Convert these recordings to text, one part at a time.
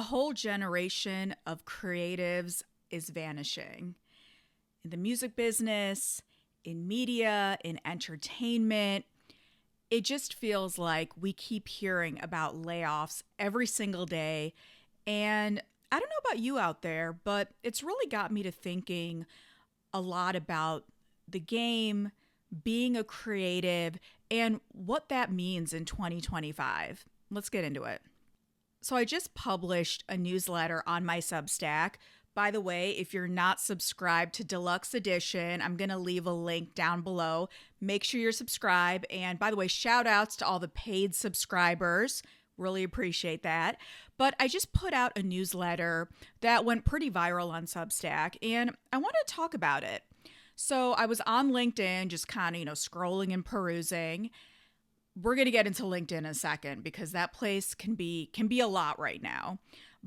A whole generation of creatives is vanishing. In the music business, in media, in entertainment, it just feels like we keep hearing about layoffs every single day. And I don't know about you out there, but it's really got me to thinking a lot about the game, being a creative, and what that means in 2025. Let's get into it. So I just published a newsletter on my Substack. By the way, if you're not subscribed to Deluxe Edition, I'm going to leave a link down below. Make sure you're subscribed. And by the way, shout outs to all the paid subscribers. Really appreciate that. But I just put out a newsletter that went pretty viral on Substack, and I want to talk about it. So I was on LinkedIn, just kind of, scrolling and perusing. We're going to get into LinkedIn in a second because that place can be a lot right now.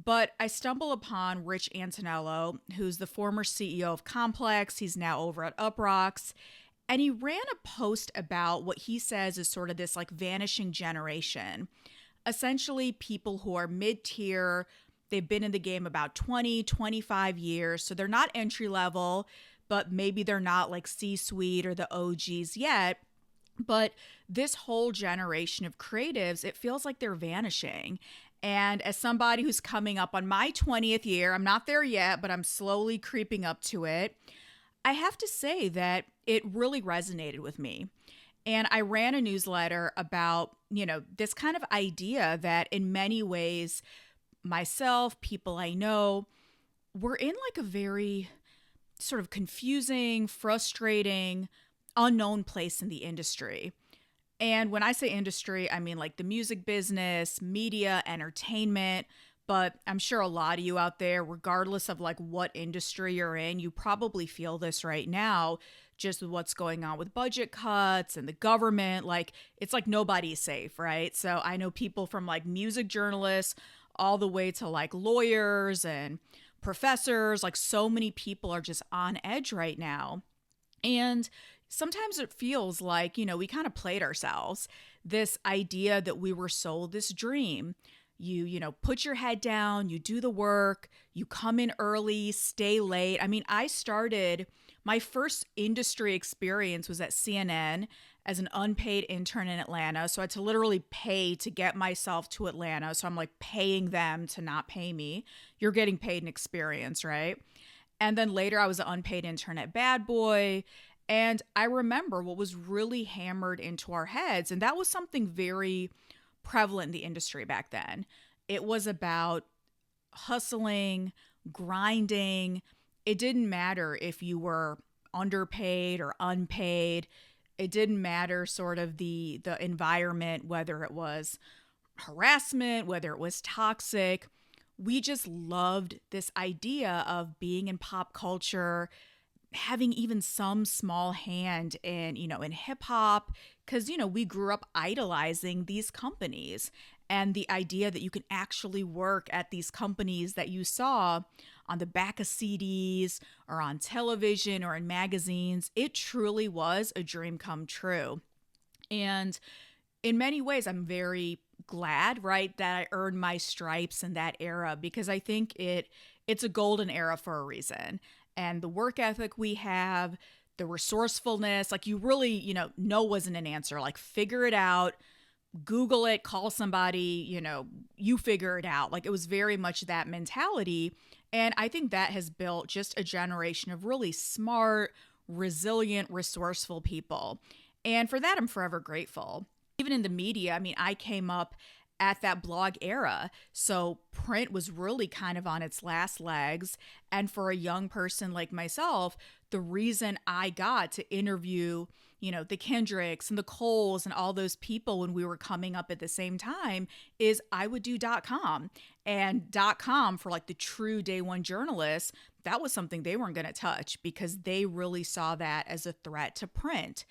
But I stumble upon Rich Antonello, who's the former CEO of Complex. He's now over at Uprocks. And he ran a post about what he says is sort of this like vanishing generation. Essentially, people who are mid-tier, they've been in the game about 20, 25 years. So they're not entry level, but maybe they're not like C-suite or the OGs yet. But this whole generation of creatives, it feels like they're vanishing. And as somebody who's coming up on my 20th year, I'm not there yet, but I'm slowly creeping up to it. I have to say that it really resonated with me. And I ran a newsletter about, this kind of idea that in many ways, myself, people I know, we're in like a very sort of confusing, frustrating, unknown place in the industry. And when I say industry, I mean like the music business, media, entertainment. But I'm sure a lot of you out there, regardless of like what industry you're in, you probably feel this right now, just with what's going on with budget cuts and the government. Like it's like nobody's safe, right? So I know people from like music journalists all the way to like lawyers and professors, like so many people are just on edge right now. And sometimes it feels like, we kind of played ourselves. This idea that we were sold this dream. You put your head down, you do the work, you come in early, stay late. I mean, my first industry experience was at CNN as an unpaid intern in Atlanta. So I had to literally pay to get myself to Atlanta. So I'm like paying them to not pay me. You're getting paid an experience, right? And then later I was an unpaid intern at Bad Boy. And I remember what was really hammered into our heads. And that was something very prevalent in the industry back then. It was about hustling, grinding. It didn't matter if you were underpaid or unpaid. It didn't matter sort of the environment, whether it was harassment, whether it was toxic. We just loved this idea of being in pop culture, having even some small hand in, in hip hop, because, we grew up idolizing these companies and the idea that you can actually work at these companies that you saw on the back of CDs or on television or in magazines. It truly was a dream come true. And in many ways, I'm very glad, right, that I earned my stripes in that era, because I think it's a golden era for a reason. And the work ethic we have, the resourcefulness, like you really, no wasn't an answer. Like figure it out, Google it, call somebody, you figure it out. Like it was very much that mentality. And I think that has built just a generation of really smart, resilient, resourceful people. And for that, I'm forever grateful. Even in the media, I mean, I came up at that blog era. So print was really kind of on its last legs. And for a young person like myself, the reason I got to interview, the Kendricks and the Coles and all those people when we were coming up at the same time is I would do .com. And .com for like the true day one journalists, that was something they weren't going to touch because they really saw that as a threat to print.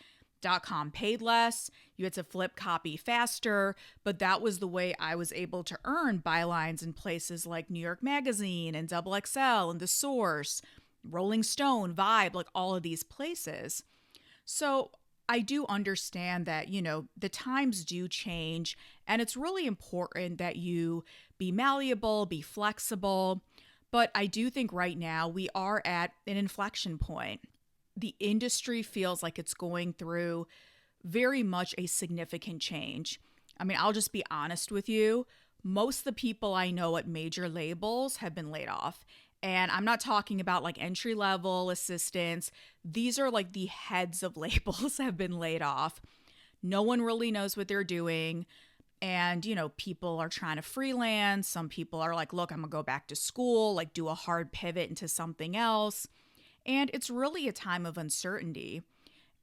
.com paid less, you had to flip copy faster, but that was the way I was able to earn bylines in places like New York Magazine and Double XL and The Source, Rolling Stone, Vibe, like all of these places. So I do understand that, the times do change, and it's really important that you be malleable, be flexible. But I do think right now we are at an inflection point. The industry feels like it's going through very much a significant change. I mean, I'll just be honest with you. Most of the people I know at major labels have been laid off. And I'm not talking about like entry level assistants. These are like the heads of labels have been laid off. No one really knows what they're doing. And, people are trying to freelance. Some people are like, look, I'm going to go back to school, like do a hard pivot into something else. And it's really a time of uncertainty.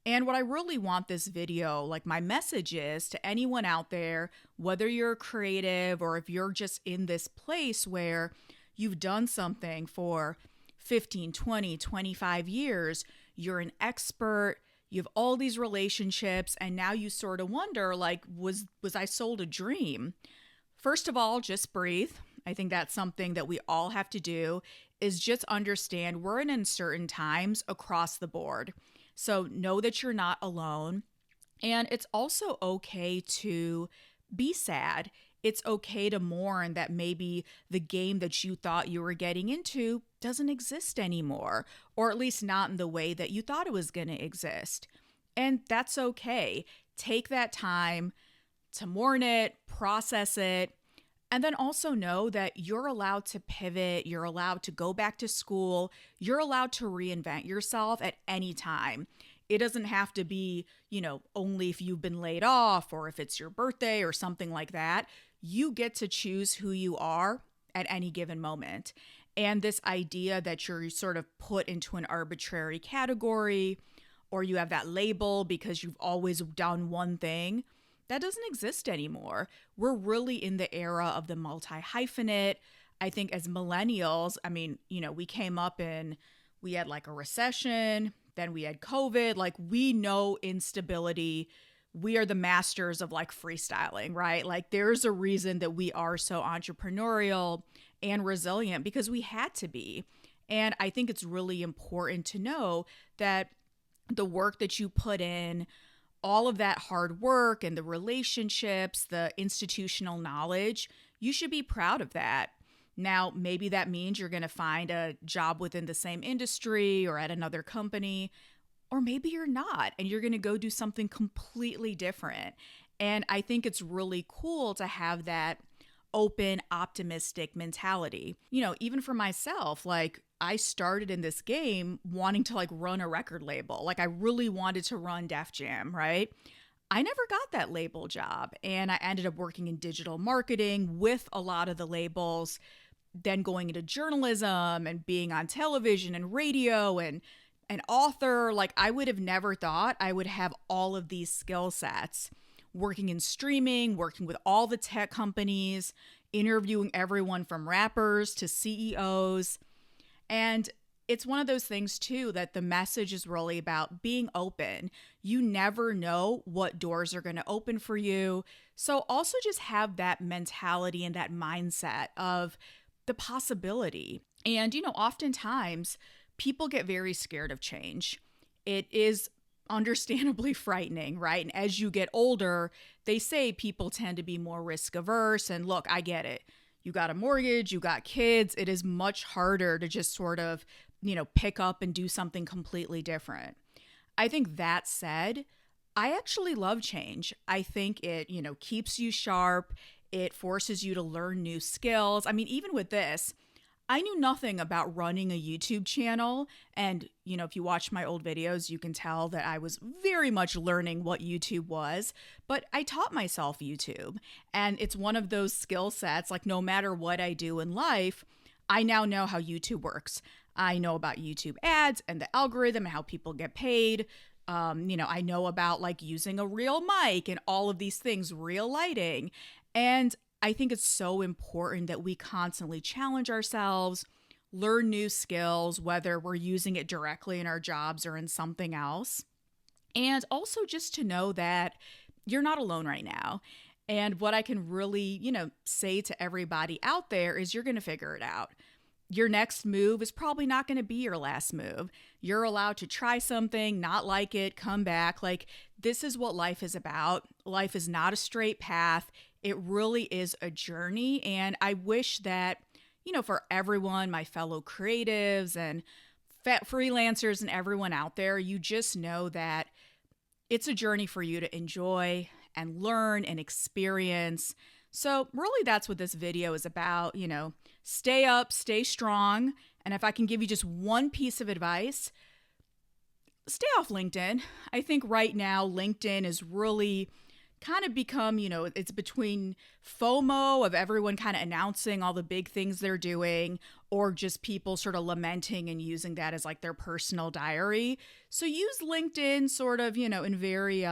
And what I really want this video, like my message is to anyone out there, whether you're creative or if you're just in this place where you've done something for 15, 20, 25 years, you're an expert, you have all these relationships, and now you sort of wonder, like, was I sold a dream? First of all, just breathe. I think that's something that we all have to do, is just understand we're in uncertain times across the board. So know that you're not alone. And it's also okay to be sad. It's okay to mourn that maybe the game that you thought you were getting into doesn't exist anymore, or at least not in the way that you thought it was going to exist. And that's okay. Take that time to mourn it, process it, and then also know that you're allowed to pivot, you're allowed to go back to school, you're allowed to reinvent yourself at any time. It doesn't have to be, only if you've been laid off or if it's your birthday or something like that. You get to choose who you are at any given moment. And this idea that you're sort of put into an arbitrary category or you have that label because you've always done one thing, that doesn't exist anymore. We're really in the era of the multi-hyphenate. I think as millennials, we came up we had like a recession, then we had COVID. Like we know instability. We are the masters of like freestyling, right? Like there's a reason that we are so entrepreneurial and resilient because we had to be. And I think it's really important to know that the work that you put in, all of that hard work and the relationships, the institutional knowledge, you should be proud of that. Now, maybe that means you're going to find a job within the same industry or at another company, or maybe you're not and you're going to go do something completely different. And I think it's really cool to have that open, optimistic mentality. Even for myself, like I started in this game wanting to like run a record label. Like I really wanted to run Def Jam, right? I never got that label job and I ended up working in digital marketing with a lot of the labels, then going into journalism and being on television and radio and an author. Like I would have never thought I would have all of these skill sets, working in streaming, working with all the tech companies, interviewing everyone from rappers to CEOs. And it's one of those things too that the message is really about being open. You never know what doors are going to open for you. So also just have that mentality and that mindset of the possibility. And, oftentimes people get very scared of change. It is understandably frightening, right? And as you get older, they say people tend to be more risk averse. And look, I get it. You got a mortgage, you got kids. It is much harder to just sort of, pick up and do something completely different. I think that said, I actually love change. I think it, keeps you sharp. It forces you to learn new skills. Even with this, I knew nothing about running a YouTube channel. And, if you watch my old videos, you can tell that I was very much learning what YouTube was. But I taught myself YouTube. And it's one of those skill sets, like no matter what I do in life, I now know how YouTube works. I know about YouTube ads and the algorithm and how people get paid. I know about like using a real mic and all of these things, real lighting. And I think it's so important that we constantly challenge ourselves, learn new skills, whether we're using it directly in our jobs or in something else. And also just to know that you're not alone right now. And what I can really, say to everybody out there is you're going to figure it out. your next move is probably not going to be your last move. You're allowed to try something, not like it, come back. Like, this is what life is about. Life is not a straight path. It really is a journey. And I wish that, for everyone, my fellow creatives and freelancers and everyone out there, you just know that it's a journey for you to enjoy and learn and experience. So really that's what this video is about, stay up, stay strong. And if I can give you just one piece of advice, stay off LinkedIn. I think right now LinkedIn is really kind of become, it's between FOMO of everyone kind of announcing all the big things they're doing, or just people sort of lamenting and using that as like their personal diary. So use LinkedIn sort of, in very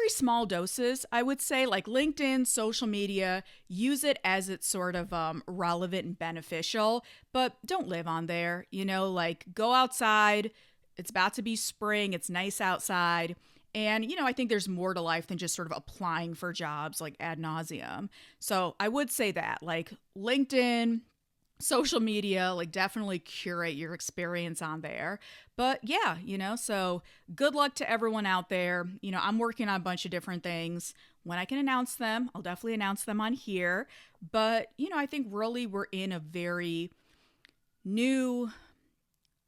small doses, I would say. Like LinkedIn, social media, use it as it's sort of relevant and beneficial, but don't live on there, like go outside. It's about to be spring. It's nice outside. And, I think there's more to life than just sort of applying for jobs like ad nauseum. So I would say that like LinkedIn, social media, like definitely curate your experience on there. But yeah, so good luck to everyone out there. I'm working on a bunch of different things. When I can announce them, I'll definitely announce them on here. But, I think really we're in a very new,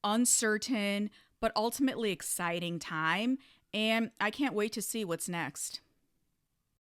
uncertain, but ultimately exciting time. And I can't wait to see what's next.